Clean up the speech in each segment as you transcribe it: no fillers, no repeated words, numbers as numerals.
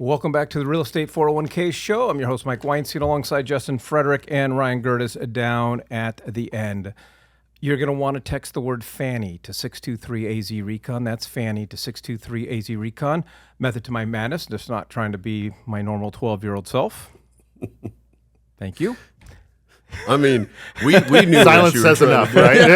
Welcome back to the Real Estate 401k show. I'm your host, Mike Weinstein, alongside Justin Frederick and Ryan Gerdes down at the end. You're going to want to text the word FANNY to 623-AZ-RECON. That's FANNY to 623-AZ-RECON. Method to my madness, just not trying to be my normal 12-year-old self. Thank you. I mean, we knew silence says enough, right?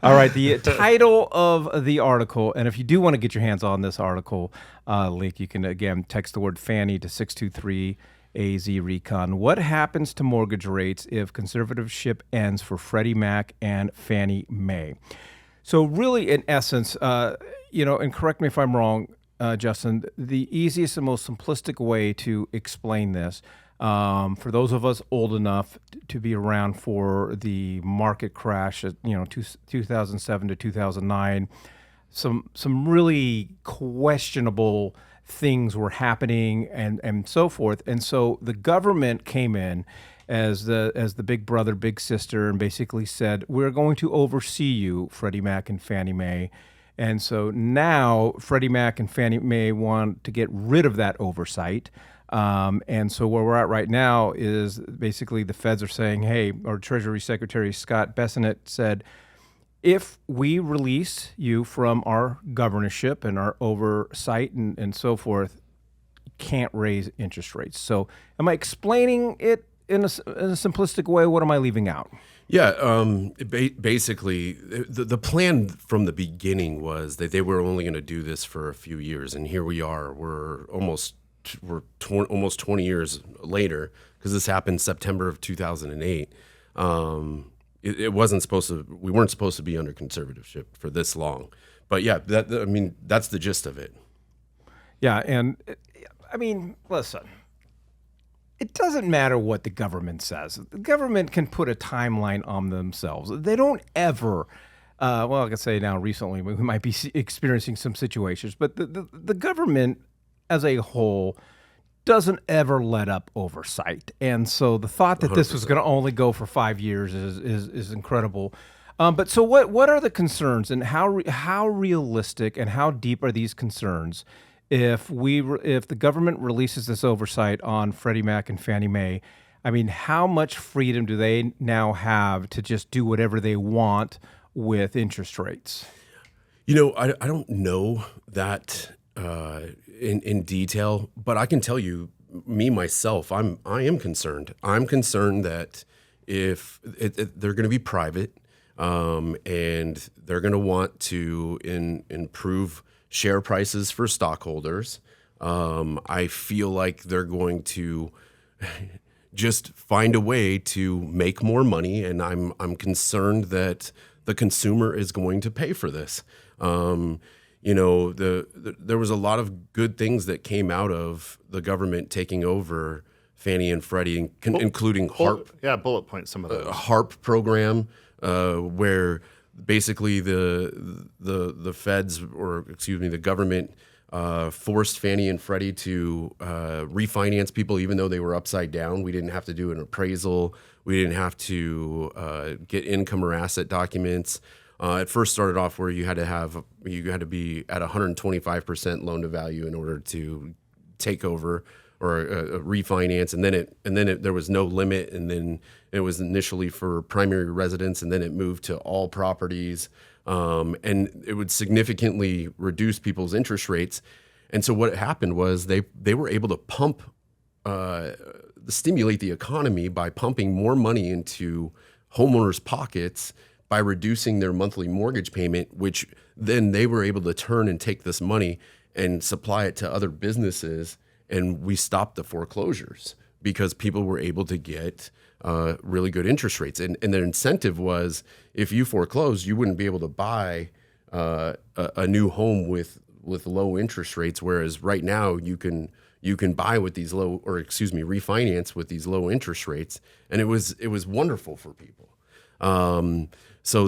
All right, the title of the article, and if you do want to get your hands on this article link, you can, again, text the word FANNY to 623-AZ-RECON. What happens to mortgage rates if conservatorship ends for Freddie Mac and Fannie Mae? So really, in essence, and correct me if I'm wrong, Justin, the easiest and most simplistic way to explain this, for those of us old enough to be around for the market crash, 2007 to 2009, some really questionable things were happening and so forth. And so the government came in as the big brother, big sister, and basically said, we're going to oversee you, Freddie Mac and Fannie Mae. And so now Freddie Mac and Fannie Mae want to get rid of that oversight. And so where we're at right now is basically the feds are saying, hey, or Treasury Secretary Scott Bessent said, if we release you from our governorship and our oversight and so forth, you can't raise interest rates. So am I explaining it in a simplistic way? What am I leaving out? Yeah, basically, the plan from the beginning was that they were only going to do this for a few years, and here we are. We're almost 20 years later, because this happened September of 2008. It wasn't supposed to. We weren't supposed to be under conservatorship for this long. But yeah, that's the gist of it. Yeah, and listen. It doesn't matter what the government says. The government can put a timeline on themselves. They don't ever, I can say now recently we might be experiencing some situations, but the government as a whole doesn't ever let up oversight. And so the thought that 100%. This was going to only go for 5 years is incredible. But so what are the concerns, and how realistic and how deep are these concerns? If the government releases this oversight on Freddie Mac and Fannie Mae, I mean, how much freedom do they now have to just do whatever they want with interest rates? I don't know that in detail, but I can tell you, myself, I am concerned. I'm concerned that if they're going to be private, and they're going to want to improve share prices for stockholders. I feel like they're going to just find a way to make more money, and I'm concerned that the consumer is going to pay for this. There was a lot of good things that came out of the government taking over Fannie and Freddie, including HARP. Bullet point some of those. HARP program, where basically the feds, or excuse me, the government forced Fannie and Freddie to refinance people even though they were upside down. We didn't have to do an appraisal. We didn't have to get income or asset documents. It first started off where you had to be at 125% loan to value in order to take over or refinance, and then there was no limit, and then it was initially for primary residence, and then it moved to all properties, and it would significantly reduce people's interest rates. And so what happened was they were able to stimulate the economy by pumping more money into homeowners' pockets by reducing their monthly mortgage payment, which then they were able to turn and take this money and supply it to other businesses. And we stopped the foreclosures because people were able to get really good interest rates. And their incentive was, if you foreclosed, you wouldn't be able to buy a new home with low interest rates. Whereas right now you can buy with these refinance with these low interest rates. And it was wonderful for people. So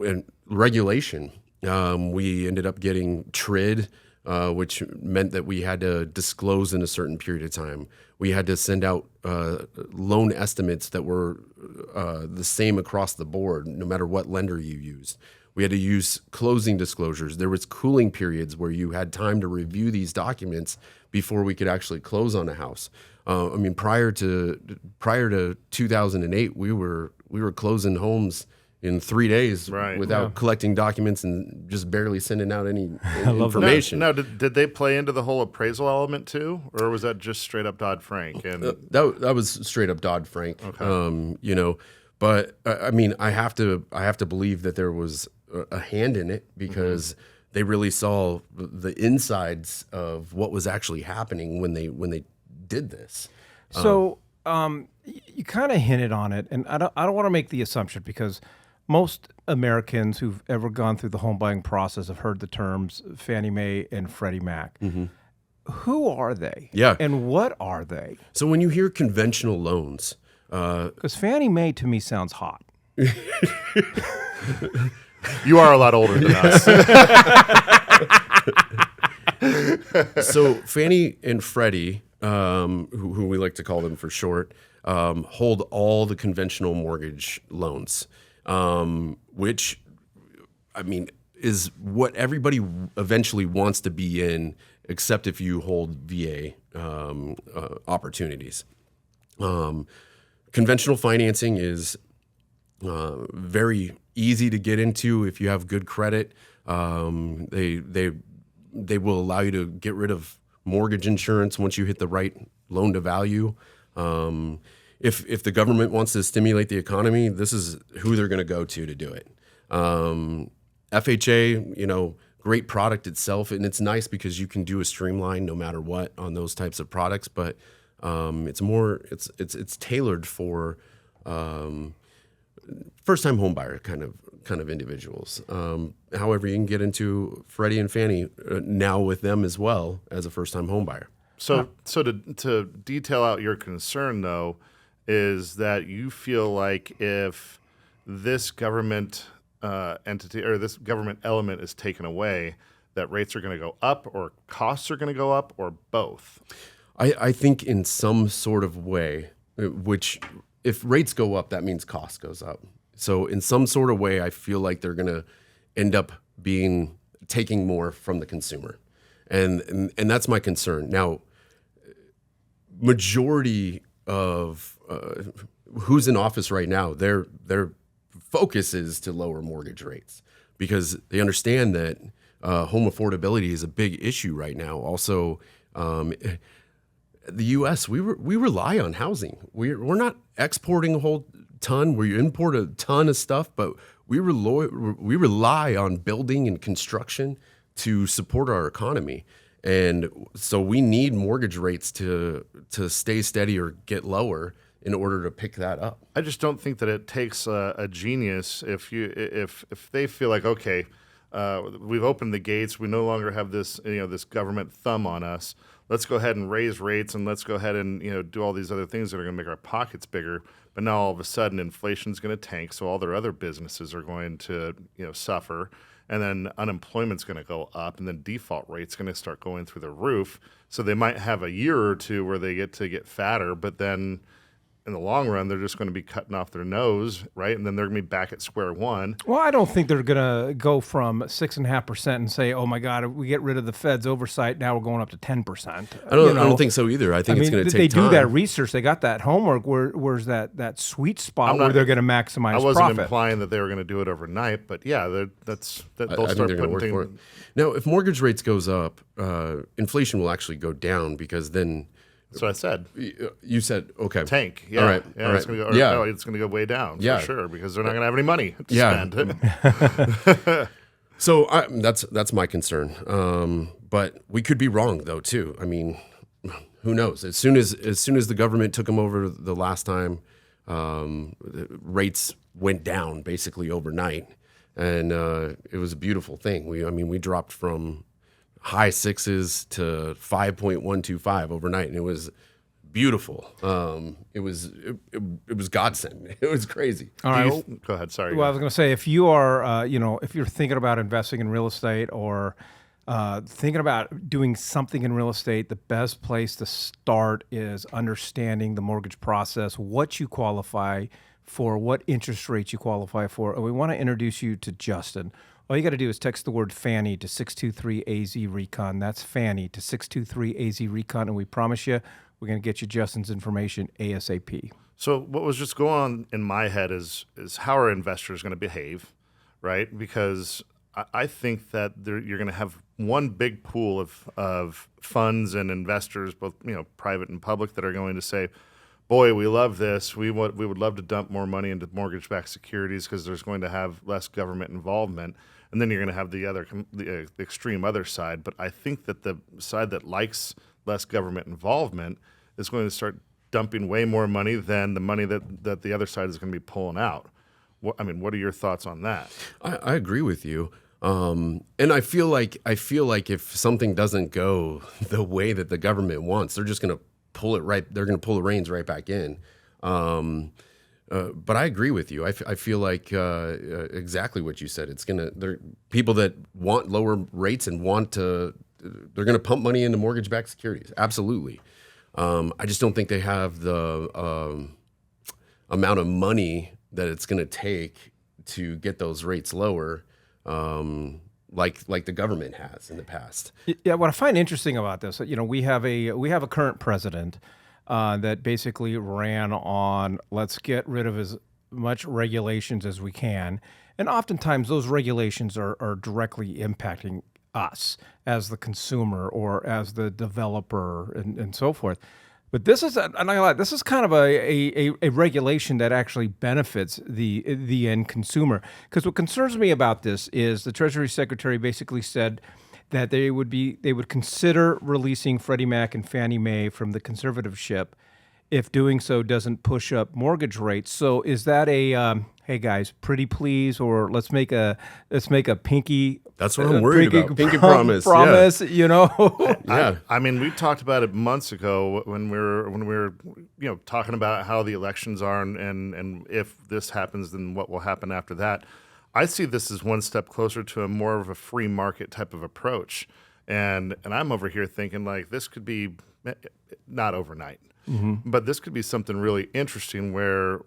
and regulation. We ended up getting TRID, which meant that we had to disclose in a certain period of time. We had to send out loan estimates that were the same across the board, no matter what lender you used. We had to use closing disclosures. There was cooling periods where you had time to review these documents before we could actually close on a house. I mean, prior to 2008, we were closing homes in 3 days without collecting documents and just barely sending out any information. Now, did they play into the whole appraisal element too, or was that just straight up Dodd-Frank? And that was straight up Dodd-Frank. Okay. You know, but I mean, I have to believe that there was a hand in it because they really saw the insides of what was actually happening when they did this. So you kind of hinted on it, and I don't want to make the assumption because most Americans who've ever gone through the home buying process have heard the terms Fannie Mae and Freddie Mac. Who are they? Yeah. And what are they? So when you hear conventional loans, Because Fannie Mae to me sounds hot. you are a lot older than us. So Fannie and Freddie, who we like to call them for short, hold all the conventional mortgage loans, which, I mean, is what everybody eventually wants to be in, except if you hold VA opportunities. Conventional financing is very easy to get into if you have good credit. They will allow you to get rid of mortgage insurance once you hit the right loan to value. If the government wants to stimulate the economy, this is who they're going to go to do it. FHA, you know, great product itself, and it's nice because you can do a streamline no matter what on those types of products. But it's tailored for first-time homebuyer kind of individuals. However, you can get into Freddie and Fannie now with them as well as a first-time homebuyer. So to detail out your concern, though, is that you feel like if this government entity or this government element is taken away, that rates are going to go up or costs are going to go up or both? I think in some sort of way, which if rates go up, that means cost goes up. So in some sort of way, I feel like they're going to end up taking more from the consumer. And that's my concern. Now, majority of who's in office right now, their focus is to lower mortgage rates because they understand that home affordability is a big issue right now. Also, the U.S. we rely on housing. We're not exporting a whole ton. We import a ton of stuff, but we rely on building and construction to support our economy. And so we need mortgage rates to stay steady or get lower in order to pick that up. I just don't think that it takes a genius if they feel like, okay, we've opened the gates, we no longer have this this government thumb on us. Let's go ahead and raise rates and let's go ahead and do all these other things that are going to make our pockets bigger. But now all of a sudden inflation's going to tank, so all their other businesses are going to suffer. And then unemployment's going to go up, and then default rate's going to start going through the roof. So they might have a year or two where they get fatter, but then in the long run, they're just going to be cutting off their nose, right? And then they're going to be back at square one. Well, I don't think they're going to go from 6.5% and say, "Oh my God, we get rid of the Fed's oversight. Now we're going up to 10%." I don't think so either. I think it's going to take time. They do that research. They got that homework. Where's that sweet spot where they're going to maximize profit? I wasn't implying that they were going to do it overnight, but yeah, they'll start putting things. For it. Now, if mortgage rates goes up, inflation will actually go down because then. That's what I said. You said, okay. Tank. Yeah. All right. Yeah, all right. It's going to go, yeah. No, it's going to go way down for sure because they're not going to have any money to spend. So that's my concern. But we could be wrong though too. I mean, who knows? As soon as the government took them over the last time, rates went down basically overnight, and it was a beautiful thing. We dropped from high sixes to 5.125 overnight, and it was beautiful. It was godsend. It was crazy. All right, go ahead. Sorry. Well, I was going to say, if you are, if you're thinking about investing in real estate or thinking about doing something in real estate, the best place to start is understanding the mortgage process, what you qualify for what interest rates you qualify for. And we want to introduce you to Justin. All you got to do is text the word Fannie to 623-AZ-RECON. That's Fannie to 623-AZ-RECON, and we promise you we're going to get you Justin's information ASAP. So what was just going on in my head is how are investors going to behave, right? Because I think that you're going to have one big pool of funds and investors, both private and public, that are going to say, boy, we love this. We would love to dump more money into mortgage-backed securities because there's going to have less government involvement. And then you're going to have the extreme other side. But I think that the side that likes less government involvement is going to start dumping way more money than the money that the other side is going to be pulling out. What are your thoughts on that? I agree with you. And I feel like if something doesn't go the way that the government wants, they're just going to pull it right. They're going to pull the reins right back in. But I agree with you. I feel like exactly what you said. There people that want lower rates and they're going to pump money into mortgage-backed securities. Absolutely. I just don't think they have the amount of money that it's going to take to get those rates lower, like the government has in the past. Yeah, what I find interesting about this, we have a current president that basically ran on let's get rid of as much regulations as we can, and oftentimes those regulations are directly impacting us as the consumer or as the developer and so forth. But this is this is kind of a regulation that actually benefits the end consumer. Because what concerns me about this is the Treasury Secretary basically said that they would consider releasing Freddie Mac and Fannie Mae from the conservatorship if doing so doesn't push up mortgage rates. So is that hey guys, pretty please, or let's make a pinky? That's what I'm worried about. Pinky promise. Promise, Yeah. I mean, we talked about it months ago when we were talking about how the elections are and if this happens, then what will happen after that. I see this as one step closer to a more of a free market type of approach, and I'm over here thinking like this could be not overnight. Mm-hmm. But this could be something really interesting where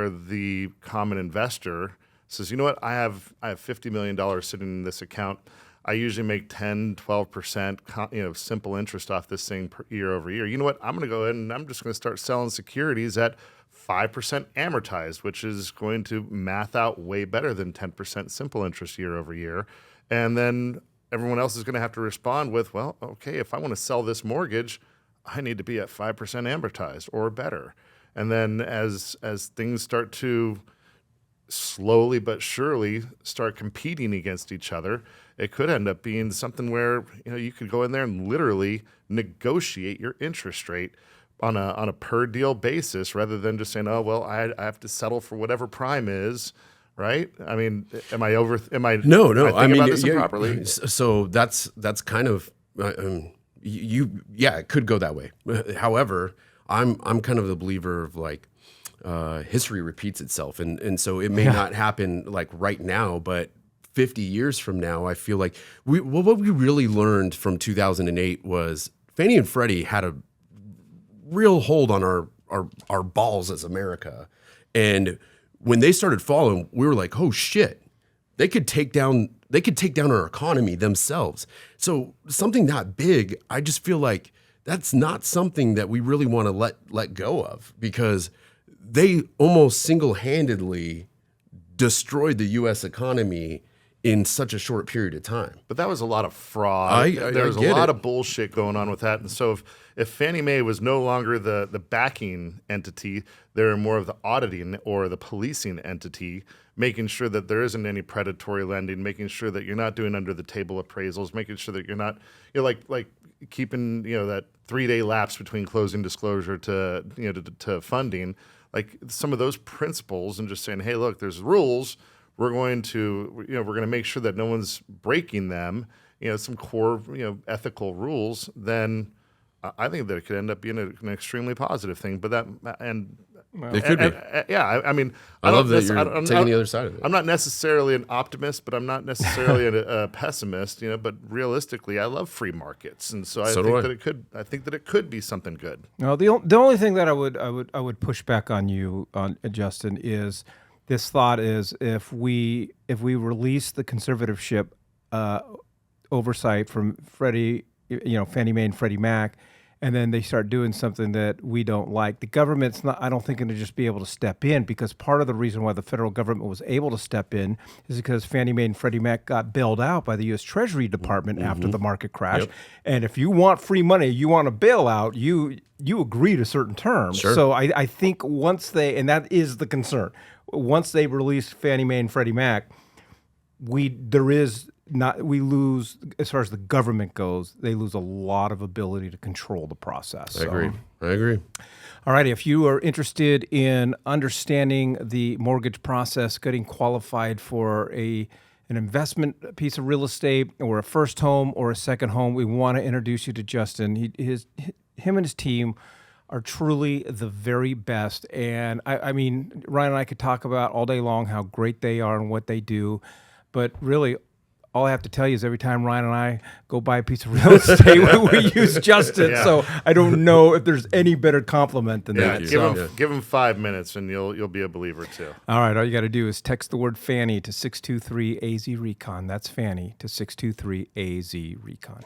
the common investor says, you know what, I have $50 million sitting in this account. I usually make 10, 12%, simple interest off this thing year over year. You know what, I'm going to go ahead and I'm just going to start selling securities at 5% amortized, which is going to math out way better than 10% simple interest year over year. And then everyone else is going to have to respond with, well, okay, if I want to sell this mortgage, I need to be at 5% amortized or better. And then as things start to slowly but surely start competing against each other, it could end up being something where you could go in there and literally negotiate your interest rate on a per deal basis rather than just saying, oh well, I have to settle for whatever prime is. Right? I mean, am I No. am I thinking about this improperly? So that's kind of it could go that way. However, I'm kind of the believer of like history repeats itself, and so it may not happen like right now, but 50 years from now, I feel like what we really learned from 2008 was Fannie and Freddie had a real hold on our balls as America, and when they started falling, we were like, oh shit, they could take down our economy themselves. So something that big, I just feel like that's not something that we really want to let go of, because they almost single-handedly destroyed the U.S. economy in such a short period of time. But that was a lot of fraud. There was a lot of bullshit going on with that. And so if Fannie Mae was no longer the backing entity, they're more of the auditing or the policing entity, making sure that there isn't any predatory lending, making sure that you're not doing under the table appraisals, making sure that you're not, like keeping, that 3-day lapse between closing disclosure to funding, like some of those principles, and just saying, hey, look, there's rules. We're going to make sure that no one's breaking them, some core, ethical rules. Then I think that it could end up being an extremely positive thing. But It could be. I mean, I love that don't you're necess- I don't- taking the other side of it. I'm not necessarily an optimist, but I'm not necessarily a pessimist. But realistically, I love free markets, and so I So think do I. that it could. I think that it could be something good. No, the only thing that I would push back on you on, Justin, is this thought is if we release the conservatorship oversight from Freddie, Fannie Mae and Freddie Mac, and then they start doing something that we don't like, the government's not, I don't think, going to just be able to step in, because part of the reason why the federal government was able to step in is because Fannie Mae and Freddie Mac got bailed out by the U.S. Treasury Department after the market crash. Yep. And if you want free money, you want a bailout, you agree to certain terms. Sure. So I think once they, and that is the concern, once they release Fannie Mae and Freddie Mac, we lose, as far as the government goes, they lose a lot of ability to control the process. I agree. All right, if you are interested in understanding the mortgage process, getting qualified for an investment piece of real estate or a first home or a second home, we want to introduce you to Justin. Him and his team are truly the very best. And I mean, Ryan and I could talk about all day long how great they are and what they do, but really, all I have to tell you is every time Ryan and I go buy a piece of real estate, we use Justin. Yeah. So I don't know if there's any better compliment than Yeah, that. give him 5 minutes, and you'll be a believer too. All right, all you got to do is text the word Fannie to 623 AZ Recon. That's Fannie to 623 AZ Recon.